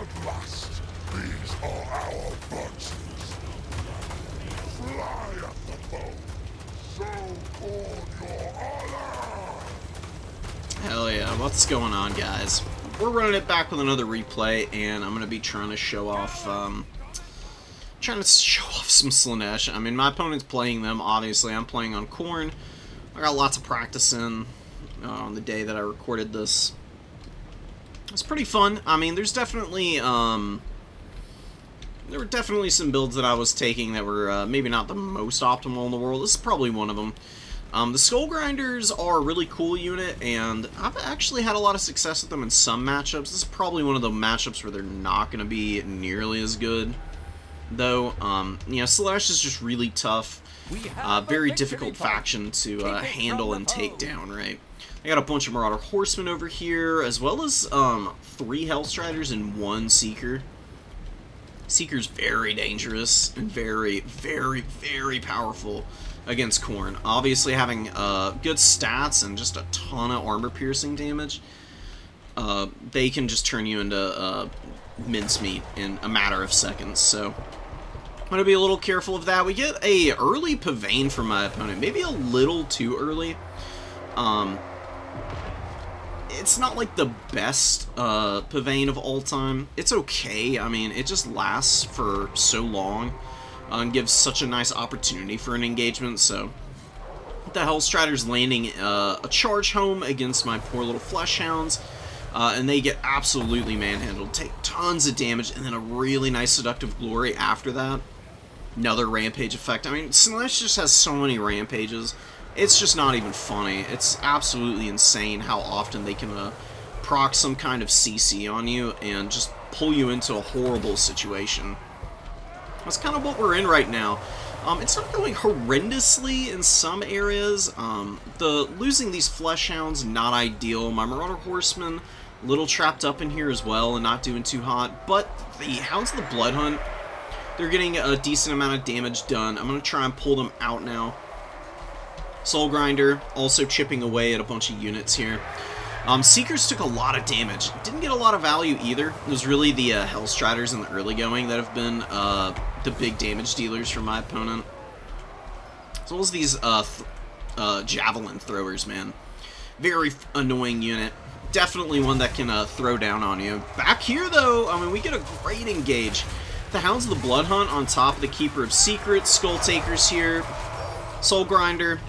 bloodlust. These are our bunches. Fly at the foe. Show on your honor. Hell yeah, what's going on, guys? We're running it back with another replay, and I'm going to be trying to show off, some Slaanesh. I mean, my opponent's playing them, obviously. I'm playing on Khorne. I got lots of practice in on the day that I recorded this. It's pretty fun. I mean, there's definitely, there were definitely some builds that I was taking that were maybe not the most optimal in the world. This is probably one of them. The Skull Grinders are a really cool unit, and I've actually had a lot of success with them in some matchups. This is probably one of the matchups where they're not going to be nearly as good, though. You know, Slaanesh is just really tough. Very difficult faction to handle and take down, right? I got a bunch of Marauder Horsemen over here, as well as 3 Hellstriders and 1 Seeker. Seeker's very dangerous and very, very, very powerful against Khorne. Obviously, having good stats and just a ton of armor-piercing damage, they can just turn you into mincemeat in a matter of seconds, so I'm going to be a little careful of that. We get a early Pavane from my opponent, maybe a little too early. It's not like the best Pavane of all time. It's okay. I mean, it just lasts for so long and gives such a nice opportunity for an engagement. So the Hellstriders landing a charge home against my poor little Flesh Hounds, and they get absolutely manhandled, take tons of damage, and then a really nice Seductive Glory after that. Another Rampage effect. I mean, Slaanesh just has so many Rampages. It's just not even funny. It's absolutely insane how often they can proc some kind of CC on you and just pull you into a horrible situation. That's kind of what we're in right now. It's not going horrendously in some areas. Losing these Flesh Hounds, not ideal. My Marauder Horsemen, a little trapped up in here as well and not doing too hot. But the Hounds of the Blood Hunt, they're getting a decent amount of damage done. I'm going to try and pull them out now. Soul Grinder also chipping away at a bunch of units here. Seekers took a lot of damage. Didn't get a lot of value either. It was really the Hellstriders in the early going that have been the big damage dealers for my opponent. As well as these Javelin Throwers, man. Very annoying unit. Definitely one that can throw down on you. Back here, though, I mean, we get a great engage. The Hounds of the Blood Hunt on top of the Keeper of Secrets, Skull Takers here, Soul Grinder.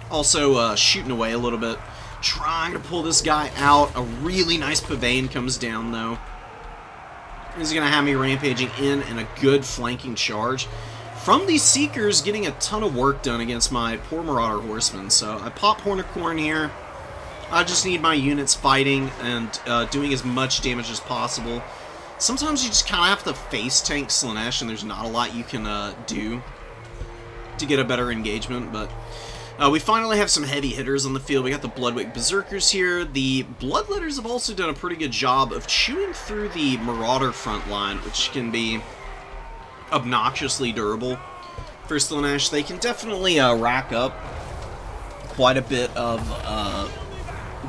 Also shooting away a little bit, trying to pull this guy out. A really nice Pavane comes down, though. He's going to have me rampaging in and a good flanking charge from these Seekers, getting a ton of work done against my poor Marauder Horsemen. So I pop Horn of Khorne here. I just need my units fighting and doing as much damage as possible. Sometimes you just kind of have to face tank Slaanesh, and there's not a lot you can do to get a better engagement, but we finally have some heavy hitters on the field. We got the Bloodwick Berserkers here. The Bloodletters have also done a pretty good job of chewing through the Marauder front line, which can be obnoxiously durable for Slaanesh. They can definitely rack up quite a bit of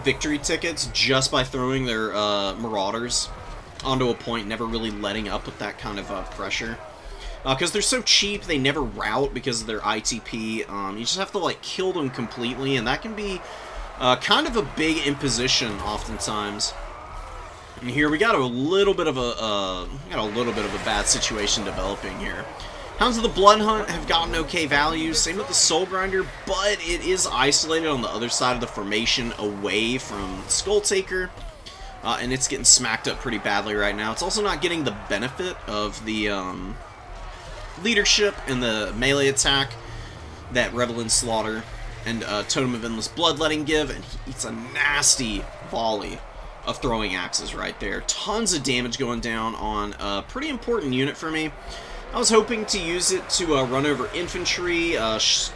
victory tickets just by throwing their Marauders onto a point, never really letting up with that kind of pressure. Because they're so cheap, they never rout because of their ITP. You just have to, like, kill them completely, and that can be kind of a big imposition oftentimes. And here we got a little bit of a bad situation developing here. Hounds of the Blood Hunt have gotten okay values, same with the Soul Grinder, but it is isolated on the other side of the formation away from Skull Taker. And it's getting smacked up pretty badly right now. It's also not getting the benefit of the leadership and the melee attack that Revel in Slaughter and Totem of Endless Bloodletting give, and it's a nasty volley of throwing axes right there. Tons of damage going down on a pretty important unit for me. I was hoping to use it to run over infantry,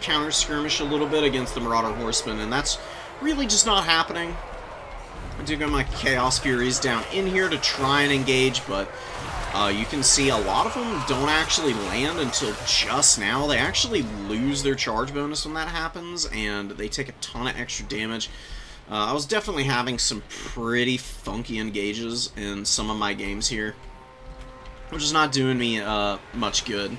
counter skirmish a little bit against the Marauder Horsemen, and that's really just not happening. I do got my Chaos Furies down in here to try and engage, but you can see a lot of them don't actually land until just now. They actually lose their charge bonus when that happens, and they take a ton of extra damage. I was definitely having some pretty funky engages in some of my games here, which is not doing me much good.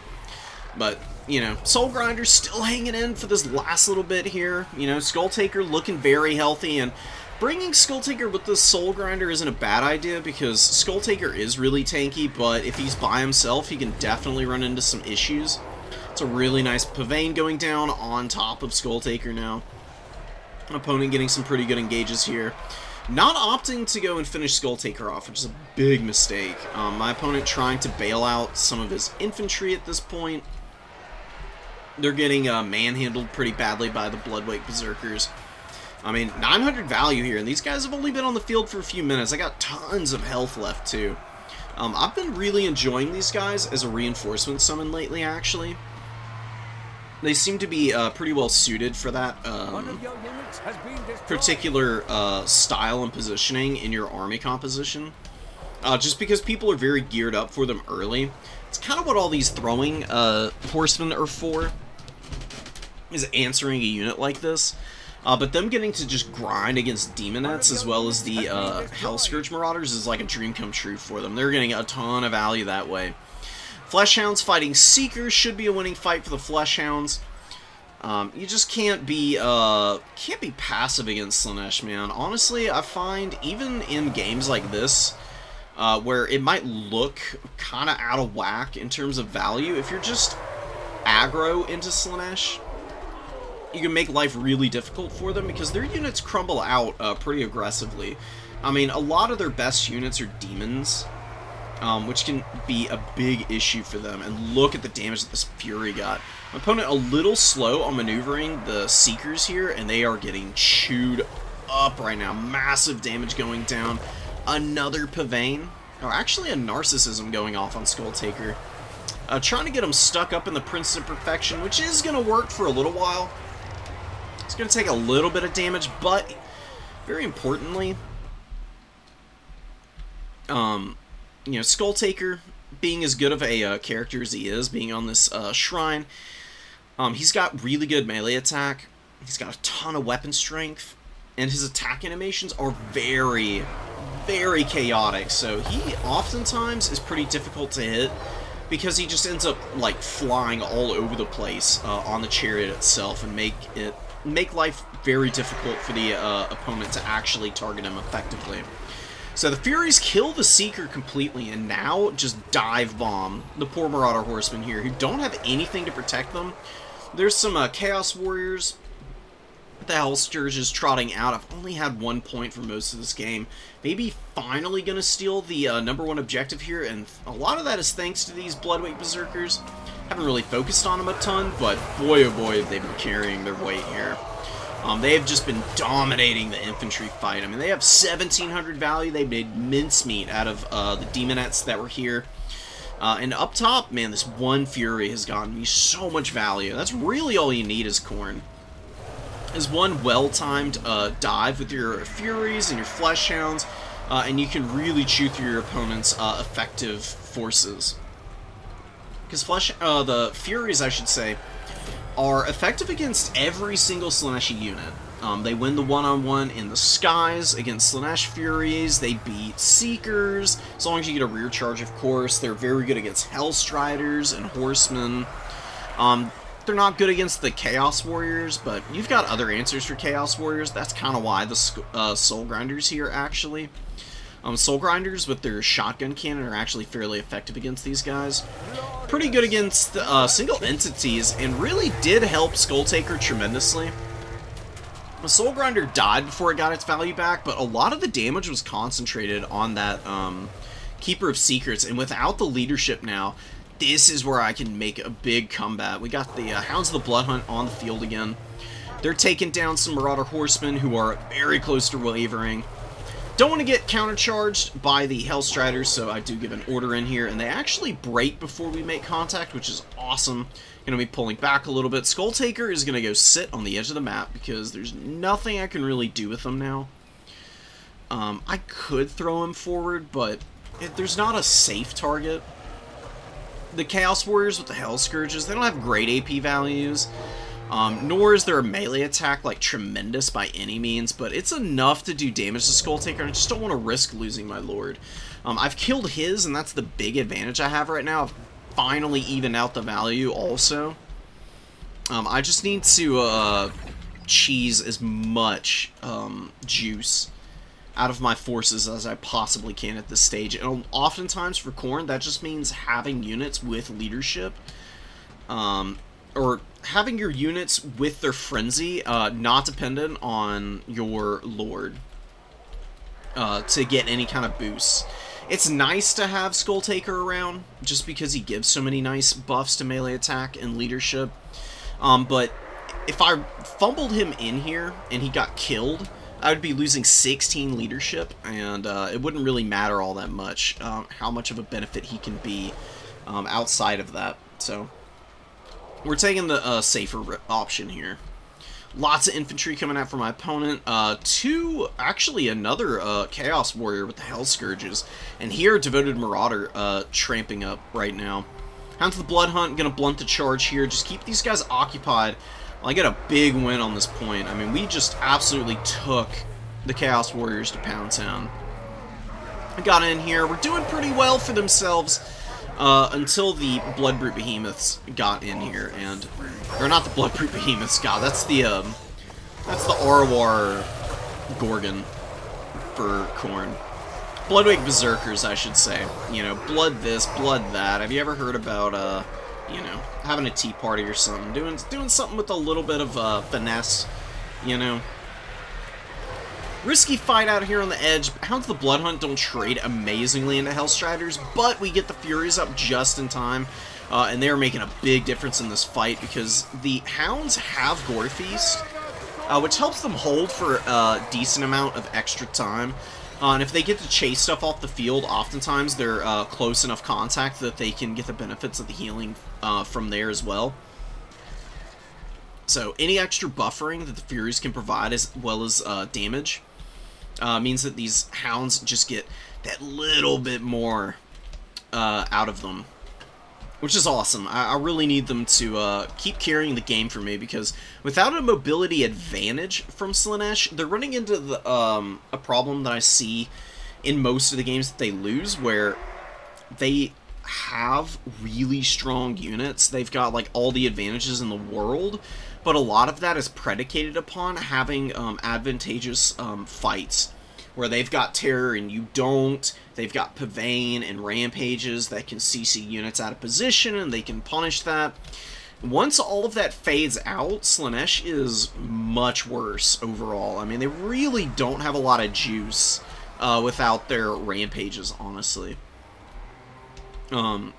But, you know, Soul Grinder's still hanging in for this last little bit here. You know, Skull Taker looking very healthy, and bringing Skull Taker with this Soul Grinder isn't a bad idea, because Skull Taker is really tanky, but if he's by himself, he can definitely run into some issues. It's a really nice Pavane going down on top of Skull Taker now. Opponent getting some pretty good engages here. Not opting to go and finish Skull Taker off, which is a big mistake. My opponent trying to bail out some of his infantry at this point. They're getting manhandled pretty badly by the Bloodweight Berserkers. I mean, 900 value here, and these guys have only been on the field for a few minutes. I got tons of health left, too. I've been really enjoying these guys as a reinforcement summon lately, actually. They seem to be pretty well suited for that particular style and positioning in your army composition. Just because people are very geared up for them early. It's kind of what all these throwing horsemen are for, is answering a unit like this. But them getting to just grind against Demonettes as well as the Hellscourge Marauders is like a dream come true for them. They're getting a ton of value that way. Fleshhounds fighting Seekers should be a winning fight for the Fleshhounds. You just can't be passive against Slaanesh, man. Honestly, I find even in games like this, where it might look kind of out of whack in terms of value, if you're just aggro into Slaanesh, you can make life really difficult for them because their units crumble out pretty aggressively. I mean, a lot of their best units are demons, which can be a big issue for them. And look at the damage that this Fury got. My opponent a little slow on maneuvering the Seekers here, and they are getting chewed up right now. Massive damage going down. Another Pavane. Or actually a Narcissism going off on Skull Taker. Trying to get him stuck up in the Princess of Perfection, which is going to work for a little while. It's going to take a little bit of damage, but very importantly, you know, Skull Taker, being as good of a character as he is, being on this shrine, he's got really good melee attack, he's got a ton of weapon strength, and his attack animations are very, very chaotic, so he oftentimes is pretty difficult to hit, because he just ends up, like, flying all over the place on the chariot itself, and make life very difficult for the opponent to actually target him effectively. So the Furies kill the Seeker completely, and now just dive bomb the poor Marauder Horsemen here, who don't have anything to protect them. There's some Chaos Warriors. The Hellscourge is trotting out. I've only had 1 point for most of this game. Maybe finally going to steal the #1 objective here, and a lot of that is thanks to these Bloodweight Berserkers. Haven't really focused on them a ton, but boy oh boy have they been carrying their weight here. They have just been dominating the infantry fight. I mean, they have 1,700 value. They made mincemeat out of the Demonettes that were here. And up top, man, this one Fury has gotten me so much value. That's really all you need as Khorne. Is one well-timed dive with your Furies and your Fleshhounds, and you can really chew through your opponent's effective forces. Because the Furies, I should say, are effective against every single Slaaneshi unit. They win the one-on-one in the skies against Slaanesh Furies. They beat Seekers, as long as you get a rear charge, of course. They're very good against Hellstriders and Horsemen. They're not good against the Chaos Warriors, but you've got other answers for Chaos Warriors. That's kind of why the Soul Grinders here, actually. Soul Grinders with their shotgun cannon are actually fairly effective against these guys. Pretty good against single entities, and really did help Skull Taker tremendously. The Soul Grinder died before it got its value back, but a lot of the damage was concentrated on that Keeper of Secrets, and without the leadership now, this is where I can make a big comeback. We got the Hounds of the Blood Hunt on the field again. They're taking down some Marauder Horsemen who are very close to wavering. Don't want to get countercharged by the Hellstriders, so I do give an order in here, and they actually break before we make contact, which is awesome. Going to be pulling back a little bit. Skull Taker is going to go sit on the edge of the map because there's nothing I can really do with him now. I could throw him forward, but there's not a safe target. The Chaos Warriors with the Hellscourges, they don't have great AP values. Nor is there a melee attack, like, tremendous by any means, but it's enough to do damage to Skull Taker, and I just don't want to risk losing my Lord. I've killed his, and that's the big advantage I have right now. I've finally evened out the value also. I just need to cheese as much juice out of my forces as I possibly can at this stage. And oftentimes for Khorne, that just means having units with leadership, or having your units with their frenzy, not dependent on your Lord, to get any kind of boosts. It's nice to have Skull Taker around, just because he gives so many nice buffs to melee attack and leadership. But if I fumbled him in here and he got killed, I would be losing 16 leadership, and it wouldn't really matter all that much how much of a benefit he can be outside of that. So we're taking the safer option here. Lots of infantry coming out from my opponent. Actually another Chaos Warrior with the Hell Scourges. And here, Devoted Marauder tramping up right now. Hound to the Blood Hunt, gonna blunt the charge here. Just keep these guys occupied. I get a big win on this point. I mean, we just absolutely took the Chaos Warriors to Pound Town. I got in here. We're doing pretty well for themselves until the Bloodbrute Behemoths got in here, and or not the Bloodbrute Behemoths. God, that's the Arawar Gorgon for Khorne. Bloodwake Berserkers, I should say. You know, blood this, blood that. Have you ever heard about you know, having a tea party or something, doing something with a little bit of finesse, you know? Risky fight out here on the edge. Hounds of the Blood Hunt don't trade amazingly into Hellstriders, but we get the Furies up just in time, and they're making a big difference in this fight because the Hounds have Gore Feast, which helps them hold for a decent amount of extra time. And if they get to chase stuff off the field, oftentimes they're close enough contact that they can get the benefits of the healing from there as well. So any extra buffering that the Furies can provide, as well as damage, means that these Hounds just get that little bit more out of them, which is awesome. I really need them to keep carrying the game for me, because without a mobility advantage from Slaanesh, they're running into the, a problem that I see in most of the games that they lose, where they have really strong units. They've got like all the advantages in the world, but a lot of that is predicated upon having advantageous fights, where they've got terror and you don't. They've got Pavane and Rampages that can CC units out of position, and they can punish that. Once all of that fades out, Slaanesh is much worse overall. I mean, they really don't have a lot of juice without their Rampages, honestly. And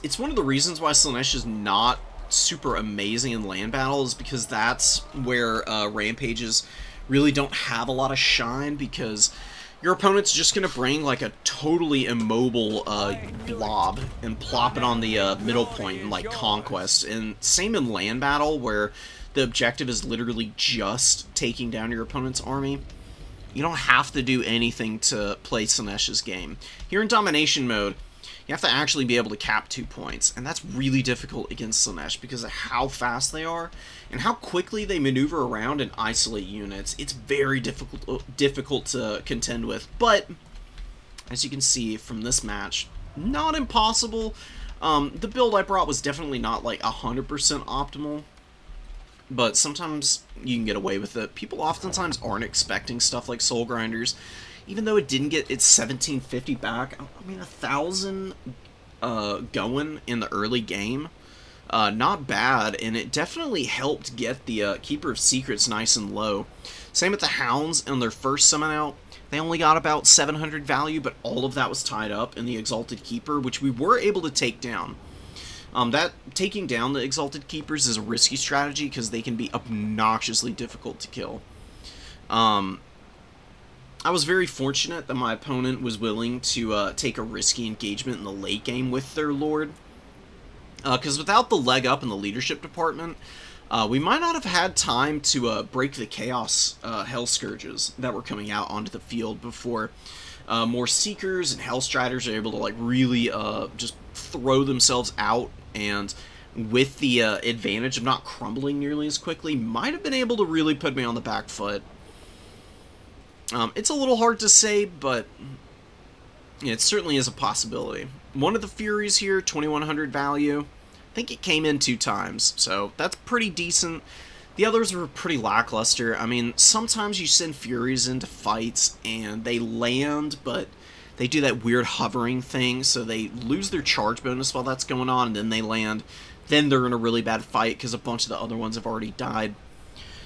it's one of the reasons why Slaanesh is not super amazing in land battles, because that's where Rampages really don't have a lot of shine, because your opponent's just going to bring like a totally immobile blob and plop it on the middle point in like Conquest. And same in land battle, where the objective is literally just taking down your opponent's army. You don't have to do anything to play Slaanesh's game. Here in Domination mode, you have to actually be able to cap 2 points, and that's really difficult against Slaanesh because of how fast they are and how quickly they maneuver around and isolate units. It's very difficult to contend with, but as you can see from this match, not impossible. The build I brought was definitely not like 100% optimal, but sometimes you can get away with it. People oftentimes aren't expecting stuff like Soul Grinders. Even though it didn't get its 1750 back, I mean, 1,000 going in the early game, not bad, and it definitely helped get the Keeper of Secrets nice and low. Same with the Hounds on their first summon out. They only got about 700 value, but all of that was tied up in the Exalted Keeper, which we were able to take down. That taking down the Exalted Keepers is a risky strategy because they can be obnoxiously difficult to kill. I was very fortunate that my opponent was willing to take a risky engagement in the late game with their Lord, because without the leg up in the leadership department, we might not have had time to break the Chaos Hell Scourges that were coming out onto the field before more Seekers and Hellstriders are able to like really just throw themselves out and with the advantage of not crumbling nearly as quickly, might have been able to really put me on the back foot. It's a little hard to say, but it certainly is a possibility. One of the Furies here, 2100 value. I think it came in 2 times, so that's pretty decent. The others were pretty lackluster. I mean, sometimes you send Furies into fights and they land, but they do that weird hovering thing, so they lose their charge bonus while that's going on, and then they land. Then they're in a really bad fight because a bunch of the other ones have already died.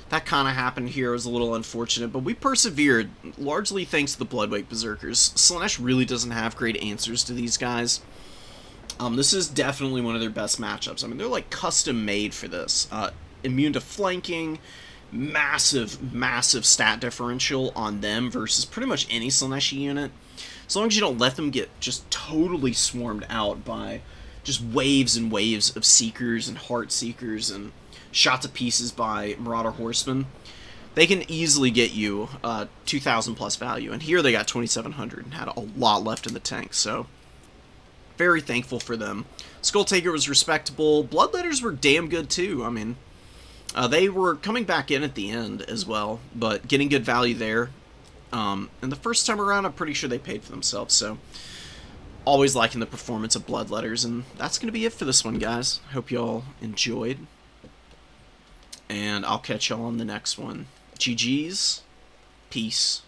That kind of happened here. It was a little unfortunate, but we persevered, largely thanks to the Bloodwake Berserkers. Slaanesh really doesn't have great answers to these guys. This is definitely one of their best matchups. I mean, they're like custom made for this. Immune to flanking, massive stat differential on them versus pretty much any Slaaneshi unit. As long as you don't let them get just totally swarmed out by just waves and waves of Seekers and Heart Seekers and shot to pieces by Marauder Horsemen, they can easily get you 2,000 plus value. And here they got 2,700 and had a lot left in the tank, so very thankful for them. Skull Taker was respectable. Bloodletters were damn good too. I mean, they were coming back in at the end as well, but getting good value there. And the first time around, I'm pretty sure they paid for themselves, so always liking the performance of Bloodletters, and that's going to be it for this one, guys. Hope y'all enjoyed, and I'll catch y'all on the next one. GG's. Peace.